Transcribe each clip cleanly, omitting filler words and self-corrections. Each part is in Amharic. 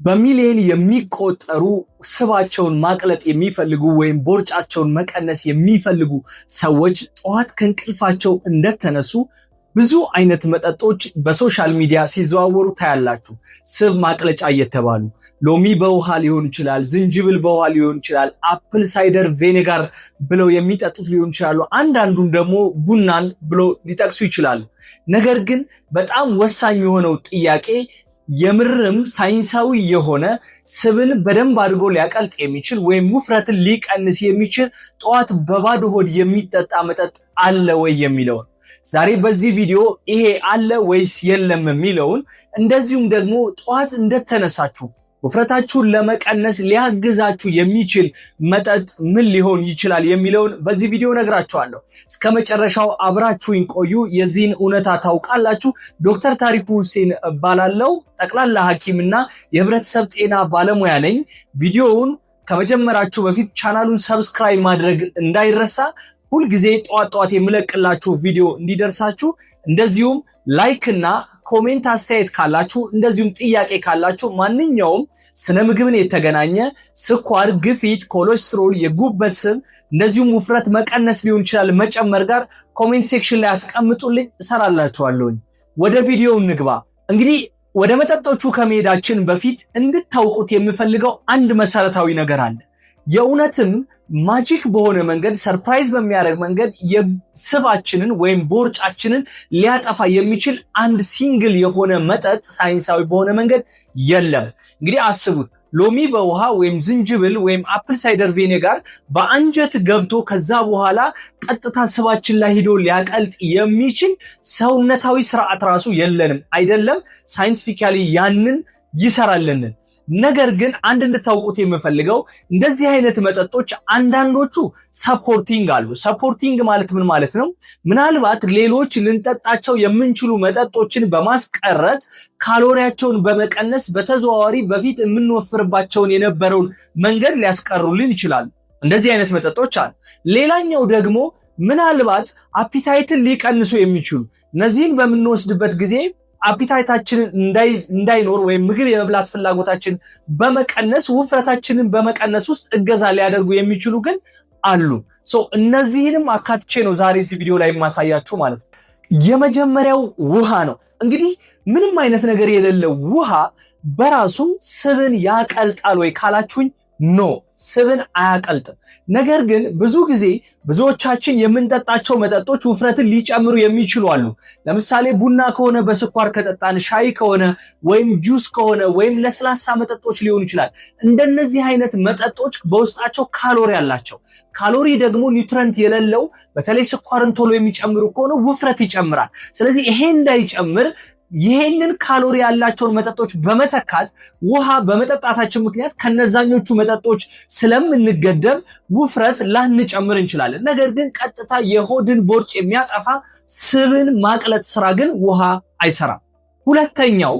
በሚሊዮን የሚቆጠሩ ስባቸውን ማቅለጥ የሚፈልጉ ወይም ቦርጫቸውን መቀነስ የሚፈልጉ ሰዎች ጠዋት ከእንቅልፋቸው እንደተነሱ ብዙ አይነት መጠጦች በሶሻል ሚዲያ ሲዘዋወሩ ታያላችሁ። ስብ ማቅለጫ እየተባሉ ሎሚ በውሃ ሊሆን ይችላል፣ ዝንጅብል በውሃ ሊሆን ይችላል፣ አፕል ሳይደር ቬኔጋር ብለው የሚጠጡት ሊሆን ይችላሉ። አንዳንዱም ደግሞ ቡናን ብለው ሊጠቅሱ ይችላሉ። ነገር ግን በጣም ወሳኝ የሆነው ጥያቄ የምርም ሳይንሳዊ የሆነ ስብን በደንብ አድርጎ ሊያቀልጥ የሚችል ወይም ውፍረትን ሊቀንስ የሚችል ጠዋት በባዶ ሆድ የሚጠጣ መጠጥ አለ ወይ የሚለውን ዛሬ በዚህ ቪዲዮ ይሄ አለ ወይስ የለም የሚለውን እንደዚሁም ደግሞ ጠዋት እንደተነሳችሁ ውፍረታችሁን ለመቀነስ ሊያግዛችሁ የሚችል መጠጥ ምን ሊሆን ይችላል የሚለውን በዚህ ቪዲዮ ነግራችኋለሁ። እስከ መጨረሻው አብራችሁኝ ቆዩ። የዚህን እውነታ ታውቃላችሁ። ዶክተር ታሪኩ ሁሴን እባላለሁ። ጠቅላላ ሐኪምና የህብረተሰብ ጤና ባለሙያ ነኝ። ቪዲዮውን ከመጀመራችሁ በፊት ቻናሉን ሰብስክራይብ ማድረግ እንዳይረሳ። ሁልጊዜ ጠዋት የምለቅላችሁ ቪዲዮ እንዲደርሳችሁ እንደዚሁም ላይክ እና ኮሜንት አስተያየት ካላችሁ እንደዚሁም ጥያቄ ካላችሁ ማንኛውም ስነ ምግብን የተገናኘ ስኳር፣ ግፊት፣ ኮሌስትሮል፣ የጉበት ስብ እንደዚሁም ውፍረት መቀነስ ሊሆን ይችላል መጨመር ጋር ኮሜንት ሴክሽን ላይ አስቀምጡልኝ፣ እሰራላችኋለሁ። ወደ ቪዲዮው እንግባ። እንግዲህ ወደ መጠጦቹ ከመሄዳችን በፊት እንድታውቁት የምፈልገው አንድ መሰረታዊ ነገር አለ። የእውነትም ማጂክ በሆነ መንገድ ሰርፕራይዝ በሚያደርግ መንገድ የስባችንን ወይም ቦርጫችንን ሊያጠፋ የሚችል አንድ ሲንግል የሆነ መጠጥ ሳይንሳዊ በሆነ መንገድ የለም። እንግዲህ አስቡት፣ ሎሚ በውሃ ወይም ዝንጅብል ወይም አፕል ሳይደር ቬኔጋር በአንጀት ገብቶ ከዛ በኋላ ቀጥታ ስባችን ላይ ሄዶ ሊያቀልጥ የሚችል ሰውነታዊ ስርዓት ራሱ የለንም። አይደለም ሳይንቲፊካሊ ያንን ይሰራልንን። ነገር ግን አንድ እንድታውቁት የምፈልገው እንደዚህ አይነት መጠጦች አንዳንዶቹ ሰፖርቲንግ አሉ። ሰፖርቲንግ ማለት ምን ማለት ነው? ምናልባት ሌሎች ልንጠጣቸው የምንችሉ መጠጦችን በማስቀረት ካሎሪያቸውን በመቀነስ በተዘዋዋሪ በፊት የምንወፍርባቸውን የነበረውን መንገድ ሊያስቀሩልን ይችላሉ። እንደዚህ አይነት መጠጦች አሉ። ሌላኛው ደግሞ ምናልባት አፒታይትን ሊቀንሱ የሚችሉ እነዚህን በምንወስድበት ጊዜ አፒታይታችንን እንዳይኖር ወይም ምግብ የመብላት ፍላጎታችን በመቀነስ ውፍረታችንን በመቀነስ ውስጥ እገዛ ሊያደርጉ የሚችሉ ግን አሉ። እነዚህንም አካትቼ ነው ዛሬ እዚህ ቪዲዮ ላይ የማሳያችሁ ማለት ነው። የመጀመሪያው ውሃ ነው። እንግዲህ ምንም አይነት ነገር የሌለው ውሃ በራሱ ስብን ያቀልጣል ወይ ካላችሁኝ ኖ፣ ስብን አያቀልጥም። ነገር ግን ብዙ ጊዜ ብዙዎቻችን የምንጠጣቸው መጠጦች ውፍረትን ሊጨምሩ የሚችሉ አሉ። ለምሳሌ ቡና ከሆነ በስኳር ከጠጣን፣ ሻይ ከሆነ ወይም ጁስ ከሆነ ወይም ለስላሳ መጠጦች ሊሆኑ ይችላል። እንደነዚህ አይነት መጠጦች በውስጣቸው ካሎሪ አላቸው። ካሎሪ ደግሞ ኒውትረንት የሌለው በተለይ ስኳርን ቶሎ የሚጨምሩ ከሆነ ውፍረት ይጨምራል። ስለዚህ ይሄ እንዳይጨምር ይሄንን ካሎሪ ያላቸውን መጠጦች በመተካት ውሃ በመጠጣታችን ምክንያት ከነዛኞቹ መጠጦች ስለምንገደብ ውፍረት ላንጨምር እንችላለን። ነገር ግን ቀጥታ የሆድን ቦርጭ የሚያጠፋ ስብን ማቅለጥ ስራ ግን ውሃ አይሰራም። ሁለተኛው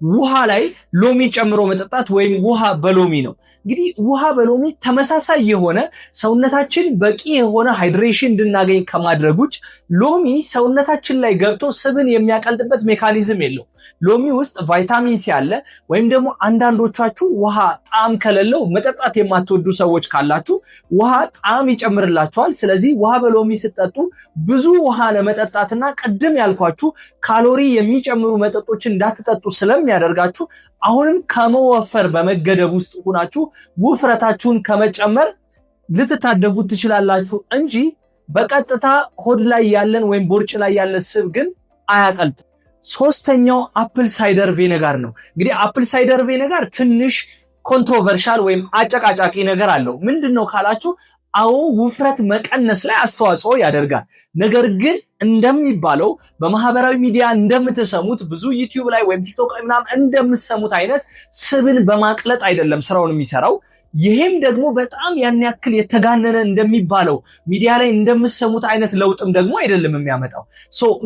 ውሃ ላይ ሎሚ ጨምሮ መጠጣት ወይም ውሃ በሎሚ ነው። እንግዲህ ውሃ በሎሚ ተመሳሳይ የሆነ ሰውነታችን በቂ የሆነ ሃይድሬሽን እንድናገኝ ከማድረግ ውጭ ሎሚ ሰውነታችን ላይ ገብቶ ስብን የሚያቀልጥበት ሜካኒዝም የለው። ሎሚ ውስጥ ቫይታሚን ሲ አለ። ወይም ደግሞ አንዳንዶቻችሁ ውሃ ጣዕም ከሌለው መጠጣት የማትወዱ ሰዎች ካላችሁ ውሃ ጣዕም ይጨምርላችኋል። ስለዚህ ውሃ በሎሚ ስትጠጡ ብዙ ውሃ ለመጠጣትና ቅድም ያልኳችሁ ካሎሪ የሚጨምሩ መጠጦችን እንዳትጠጡ ያደርጋችሁ አሁንም ከመወፈር በመገደብ ውስጥ ሆናችሁ ውፍረታችሁን ከመጨመር ልትታደጉት ትችላላችሁ እንጂ በቀጥታ ሆድ ላይ ያለን ወይም ቦርጭ ላይ ያለ ስብ ግን አያቀልጥም። ሶስተኛው አፕል ሳይደር ቬኔጋር ነው። እንግዲህ አፕል ሳይደር ቬኔጋር ትንሽ ኮንትሮቨርሻል ወይም አጨቃጫቂ ነገር አለው። ምንድነው ካላችሁ አዎ ውፍረት መቀነስ ላይ አስተዋጽኦ ያደርጋል። ነገር ግን እንደሚባለው በማህበራዊ ሚዲያ እንደምትሰሙት ብዙ ዩቲዩብ ላይ ወይም ቲክቶክ ላይ ምናምን እንደምትሰሙት አይነት ስብን በማቅለጥ አይደለም ስራውን የሚሰራው። ይሄም ደግሞ በጣም ያን ያክል የተጋነነ እንደሚባለው ሚዲያ ላይ እንደምትሰሙት አይነት ለውጥም ደግሞ አይደለም የሚያመጣው።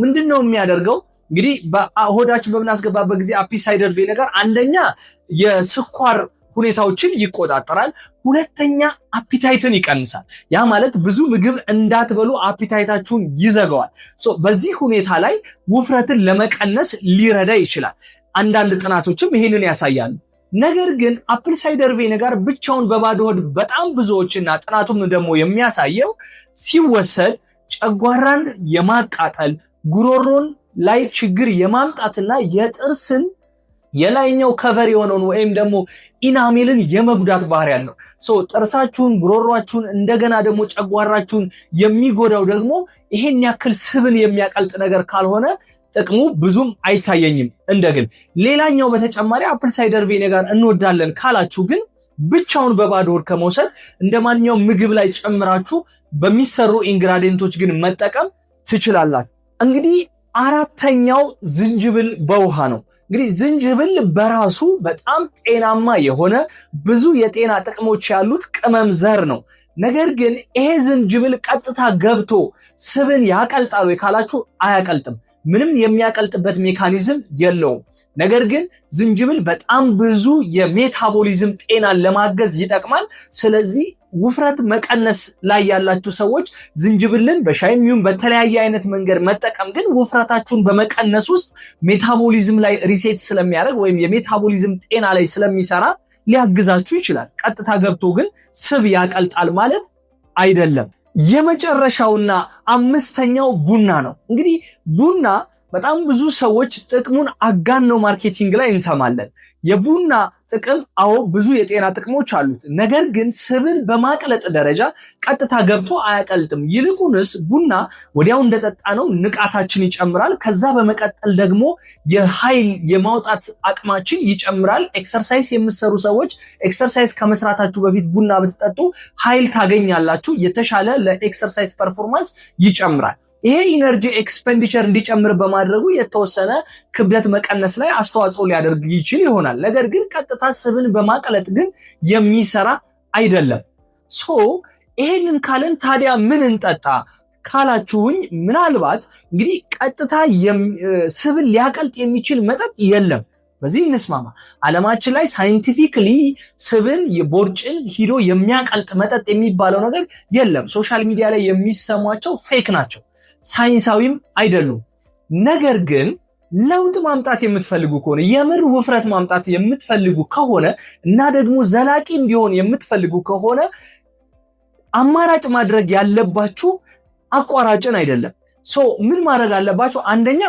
ምንድነው የሚያደርገው? እንግዲህ በሆዳችን በምናስገባበት ጊዜ አፕል ሳይደር ቬኔጋር አንደኛ የስኳር ሁኔታዎችን ይቆጣጠራል። ሁለተኛ አፒታይትን ይቀንሳል። ያ ማለት ብዙ ምግብ እንዳትበሉ አፒታይታችሁን ይዘጋዋል። በዚህ ሁኔታ ላይ ውፍረትን ለመቀነስ ሊረዳ ይችላል። አንዳንድ ጥናቶችም ይሄንን ያሳያሉ። ነገር ግን አፕል ሳይደር ቪኔጋር ብቻውን በባዶ ሆድ በጣም ብዙዎችና ጥናቱም ደግሞ የሚያሳየው ሲወሰድ ጨጓራን የማቃጠል ጉሮሮን ላይ ችግር የማምጣትና የጥርስን የላይኛው ከቨር የሆነውን ወይም ደግሞ ኢናሜልን የመጉዳት ባህሪ ያለው ጥርሳችሁን ጉሮሮአችሁን እንደገና ደግሞ ጨጓራችሁን የሚጎዳው ደግሞ ይሄን ያክል ስብን የሚያቀልጥ ነገር ካልሆነ ጥቅሙ ብዙም አይታየኝም እንደግል። ሌላኛው በተጨማሪ አፕል ሳይደር ቪኔጋር እንወዳለን ካላችሁ ግን ብቻውን በባዶ ሆድ ከመውሰድ እንደማንኛውም ምግብ ላይ ጨምራችሁ በሚሰሩ ኢንግራዲየንቶች ግን መጠቀም ትችላላችሁ። እንግዲህ አራተኛው ዝንጅብል በውሃ ነው። እንግዲህ ዝንጅብል በራሱ በጣም ጤናማ የሆነ ብዙ የጤና ጥቅሞች ያሉት ቅመም ዘር ነው። ነገር ግን ይሄ ዝንጅብል ቀጥታ ገብቶ ስብን ያቀልጣል ወይ ካላችሁ አያቀልጥም። ምንም የሚያቀልጥበት ሜካኒዝም የለውም። ነገር ግን ዝንጅብል በጣም ብዙ የሜታቦሊዝም ጤናን ለማገዝ ይጠቅማል። ስለዚህ ውፍረት መቀነስ ላይ ያላችሁ ሰዎች ዝንጅብልን በሻይም ይሁን በተለያየ አይነት መንገድ መጠቀም ግን ውፍረታችሁን በመቀነስ ውስጥ ሜታቦሊዝም ላይ ሪሴት ስለሚያደርግ ወይም የሜታቦሊዝም ጤና ላይ ስለሚሰራ ሊያግዛችሁ ይችላል። ቀጥታ ገብቶ ግን ስብ ያቀልጣል ማለት አይደለም። የመጨረሻውና አምስተኛው ቡና ነው። እንግዲህ ቡና በጣም ብዙ ሰዎች ጥቅሙን አጋነው ማርኬቲንግ ላይ እንሰማለን። የቡና ጥቅም ብዙ የጤና ጥቅሞች አሉት። ነገር ግን ስብን በማቅለጥ ደረጃ ቀጥታ ገብቶ አያቀልጥም። ይልቁንስ ቡና ወዲያው እንደጠጣ ነው ንቃታችን ይጨምራል። ከዛ በመቀጠል ደግሞ የኃይል የማውጣት አቅማችን ይጨምራል። ኤክሰርሳይዝ የምትሰሩ ሰዎች ኤክሰርሳይዝ ከመስራታችሁ በፊት ቡና ብትጠጡ ኃይል ታገኛላችሁ። የተሻለ ለኤክሰርሳይዝ ፐርፎርማንስ ይጨምራል። ይሄ ኢነርጂ ኤክስፔንዲቸር እንዲጨምር በማድረጉ የተወሰነ ክብደት መቀነስ ላይ አስተዋጽኦ ሊያደርግ ይችል ይሆናል። ነገር ግን ቀጥታ ስብን በማቅለጥ ግን የሚሰራ አይደለም። ይሄንን ካለን ታዲያ ምን እንጠጣ ካላችሁኝ ምናልባት እንግዲህ ቀጥታ ስብን ሊያቀልጥ የሚችል መጠጥ የለም። በዚህ እንስማማ። ዓለማችን ላይ ሳይንቲፊክሊ ስብን የቦርጭን ሂዶ የሚያቀልጥ መጠጥ የሚባለው ነገር የለም። ሶሻል ሚዲያ ላይ የሚሰሟቸው ፌክ ናቸው፣ ሳይንሳዊም አይደሉም። ነገር ግን ለውጥ ማምጣት የምትፈልጉ ከሆነ የምር ውፍረት ማምጣት የምትፈልጉ ከሆነ እና ደግሞ ዘላቂ እንዲሆን የምትፈልጉ ከሆነ አማራጭ ማድረግ ያለባችሁ አቋራጭን አይደለም። ምን ማድረግ አለባችሁ? አንደኛ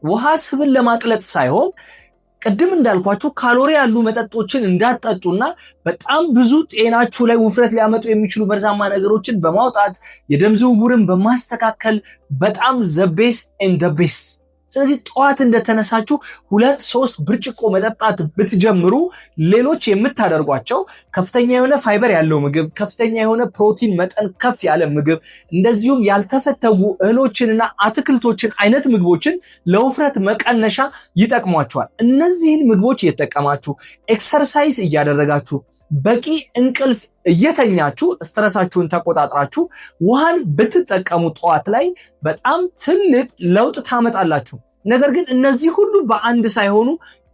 ውሃ ስብን ለማቅለጥ ሳይሆን ቅድም እንዳልኳችሁ ካሎሪ ያሉ መጠጦችን እንዳትጠጡና በጣም ብዙ ጤናችሁ ላይ ውፍረት ሊያመጡ የሚችሉ መርዛማ ነገሮችን በማውጣት የደም ዝውውርን በማስተካከል በጣም the best and the best። ስለዚህ ጠዋት እንደተነሳችሁ 2-3 ብርጭቆ መጠጣት ብትጀምሩ ሌሎች የምታደርጓቸው ከፍተኛ የሆነ ፋይበር ያለው ምግብ፣ ከፍተኛ የሆነ ፕሮቲን መጠን ከፍ ያለ ምግብ፣ እንደዚሁም ያልተፈተጉ እህሎችንና አትክልቶችን አይነት ምግቦችን ለውፍረት መቀነሻ ይጠቅሟቸዋል። እነዚህን ምግቦች እየተጠቀማችሁ ኤክሰርሳይዝ እያደረጋችሁ በቂ እንቅልፍ እየተኛችሁ ስትረሳችሁን ተቆጣጥራችሁ ውሃን ብትጠቀሙ ጠዋት ላይ በጣም ትልቅ ለውጥ ታመጣላችሁ። ነገር ግን እነዚህ ሁሉ በአንድ ሳይሆኑ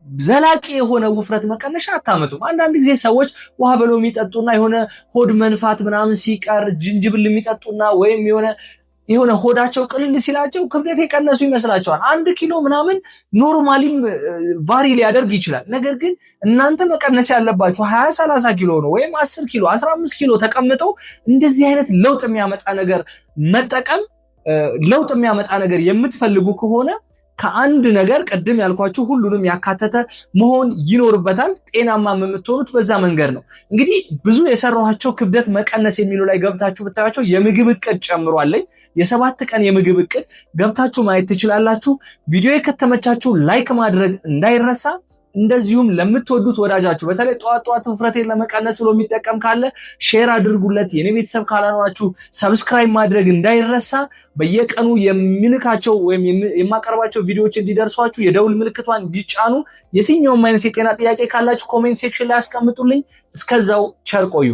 ዘላቂ የሆነ ውፍረት መቀነሻ አታመጡም። አንዳንድ ጊዜ ሰዎች ውሃ በሎሚ የሚጠጡና የሆነ ሆድ መንፋት ምናምን ሲቀር ዝንጅብል የሚጠጡና ወይም የሆነ ሆዳቸው ቅልል ሲላቸው ክብደት የቀነሱ ይመስላቸዋል። 1 ኪሎ ምናምን ኖርማሊም ቫሪ ሊያደርግ ይችላል። ነገር ግን እናንተ መቀነስ ያለባችሁ 20-30 ኪሎ ነው ወይም 10 ኪሎ 15 ኪሎ ተቀምጠው እንደዚህ አይነት ለውጥ የሚያመጣ ነገር መጠቀም ለውጥ የሚያመጣ ነገር የምትፈልጉ ከሆነ ከአንድ ነገር ቀደም ያልኳችሁ ሁሉንም ያካተተ መሆን ይኖርበታል። ጤናማ የምትሆኑት በዛ መንገድ ነው። እንግዲህ ብዙ የሰራኋቸው ክብደት መቀነስ የሚሉ ላይ ገብታችሁ ብታያቸው የምግብ እቅድ ጨምሯለኝ። የ7 ቀን የምግብ እቅድ ገብታችሁ ማየት ትችላላችሁ። ቪዲዮ ከተመቻችሁ ላይክ ማድረግ እንዳይረሳ። እንደዚሁም ለምትወዱት ወዳጃችሁ በተለይ ጧት ውፍረቴን ለመቀነስ ብሎ የሚጠቀም ካለ ሼር አድርጉለት። የኔ ቤተሰብ ካላችሁ ሰብስክራይብ ማድረግ እንዳይረሳ። በየቀኑ የምልካቸው ወይም የማቀርባቸው ቪዲዮዎች እንዲደርሷችሁ የደውል ምልክቷን ቢጫኑ። የትኛውም አይነት የጤና ጥያቄ ካላችሁ ኮሜንት ሴክሽን ላይ አስቀምጡልኝ። እስከዛው ቸር ቆዩ።